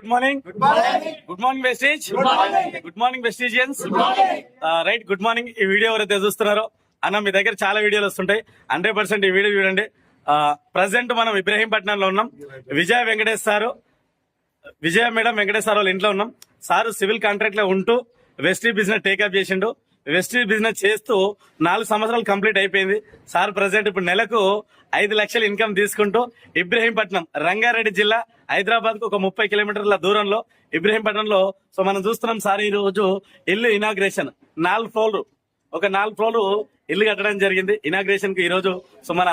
Good morning. Good morning Vestige. Good morning వెస్టీజియన్స్. Right, good morning. ఈ video ఎవరైతే చూస్తున్నారో అన్న, మీ దగ్గర చాలా వీడియోలు వస్తుంటాయి, 100% ఈ వీడియో చూడండి. ప్రజెంట్ మనం ఇబ్రహీంపట్నంలో ఉన్నాం. విజయ మేడం వెంకటేష్ సార్ వాళ్ళ ఇంట్లో ఉన్నాం. సారు సివిల్ కాంట్రాక్ట్ లో ఉంటూ వెస్టీ బిజినెస్ టేకప్ చేసిండు. వెస్టీ బిజినెస్ చేస్తూ 4 సంవత్సరాలు కంప్లీట్ అయిపోయింది. సార్ ప్రజెంట్ ఇప్పుడు నెలకు 5 లక్షల ఇన్కమ్ తీసుకుంటూ ఇబ్రహీంపట్నం, రంగారెడ్డి జిల్లా, హైదరాబాద్ కు ఒక 30 కిలోమీటర్ల దూరంలో ఇబ్రహీంపట్నంలో. సో మనం చూస్తున్నాం సార్ ఈ రోజు ఇల్లు ఇనాగ్రేషన్, 4 ఫ్లోర్లు, ఒక 4 ఫ్లోర్లు ఇల్లు కట్టడం జరిగింది. ఇనాగ్రేషన్ కి ఈ రోజు సో మన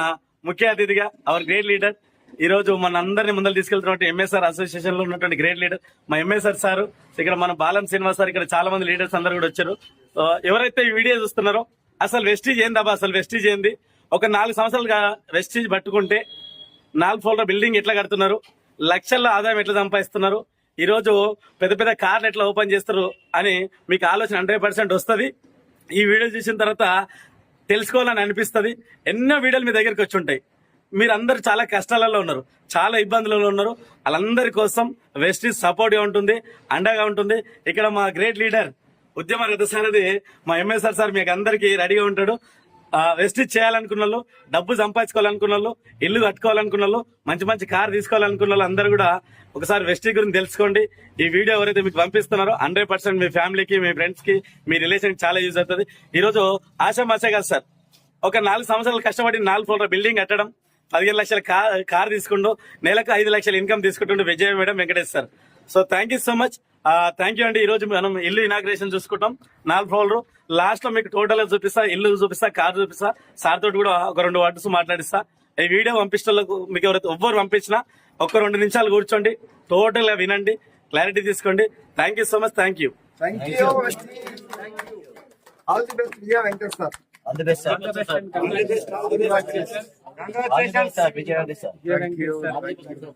ముఖ్య అతిథిగా అవర్ గ్రేట్ లీడర్, ఈ రోజు మన అందరినీ ముందరు తీసుకెళ్తున్నటువంటి ఎంఎస్ఆర్ అసోసియేషన్ లో ఉన్నటువంటి గ్రేట్ లీడర్ మా ఎంఎస్ఆర్ సార్. ఇక్కడ మన బాలం శ్రీనివాస్ సార్, ఇక్కడ చాలా మంది లీడర్స్ అందరు కూడా వచ్చారు. ఎవరైతే ఈ వీడియో చూస్తున్నారో అసలు వెస్టీజ్ ఏందబ్బా, అసలు వెస్టీజ్ ఏంది, ఒక 4 సంవత్సరాలుగా వెస్టీజ్ పట్టుకుంటే 4 ఫ్లోర్ల బిల్డింగ్ ఎట్లా కడుతున్నారు, లక్షల్లో ఆదాయం ఎట్లా సంపాదిస్తున్నారు, ఈ రోజు పెద్ద పెద్ద కార్లు ఎట్లా ఓపెన్ చేస్తారు అని మీకు ఆలోచన 100% వస్తుంది. ఈ వీడియో చూసిన తర్వాత తెలుసుకోవాలని అనిపిస్తుంది. ఎన్నో వీడియోలు మీ దగ్గరికి వచ్చి ఉంటాయి. మీరందరూ చాలా కష్టాలలో ఉన్నారు, చాలా ఇబ్బందులలో ఉన్నారు. వాళ్ళందరి కోసం వెస్టీజ్ సపోర్ట్ గా ఉంటుంది, అండగా ఉంటుంది. ఇక్కడ మా గ్రేట్ లీడర్ ఉద్యమ రథసారథి మా ఎంఎస్ఆర్ సార్ మీకు అందరికి రెడీగా ఉంటాడు. వెస్టీజ్ చేయాలనుకున్న వాళ్ళు, డబ్బు సంపాదించుకోవాలనుకున్న వాళ్ళు, ఇల్లు కట్టుకోవాలనుకున్న వాళ్ళు, మంచి మంచి కార్ తీసుకోవాలనుకున్న వాళ్ళు అందరూ కూడా ఒకసారి వెస్టీజ్ గురించి తెలుసుకోండి. ఈ వీడియో ఎవరైతే మీకు పంపిస్తున్నారో 100% మీ ఫ్యామిలీకి, మీ ఫ్రెండ్స్ కి, మీ రిలేషన్ కి చాలా యూజ్ అవుతుంది. ఈ రోజు ఆశామాషా కాదు సార్, ఒక 4 సంవత్సరాలు కష్టపడి 4 ఫ్లోర్ల బిల్డింగ్ కట్టడం, 15 లక్షల కార్ తీసుకుంటూ నెలకు 5 లక్షల ఇన్కమ్ తీసుకుంటుండే Vijaya madam Venkatesh sir. So thank you so much. Thank you అండి. ఈ రోజు మనం ఇల్లు ఇనాగ్రేషన్ చూసుకుంటాం, 4 ఫ్లోర్లు. లాస్ట్ లో మీకు టోటల్ చూపిస్తా, ఇల్లు చూపిస్తా, కార్ చూపిస్తా, సార్ తోటి కూడా ఒక 2 వర్డ్స్ మాట్లాడిస్తా. ఈ వీడియో పంపించడానికి మీకు ఎవరైతే ఎవ్వరు పంపించినా ఒక 2 నిమిషాలు కూర్చోండి, టోటల్ గా వినండి, క్లారిటీ తీసుకోండి. Thank you so much. Thank you. All the best, Vijay Venkat sir. All the best, sir. Congratulations. All the best, sir. Vijay Venkat sir. Thank you.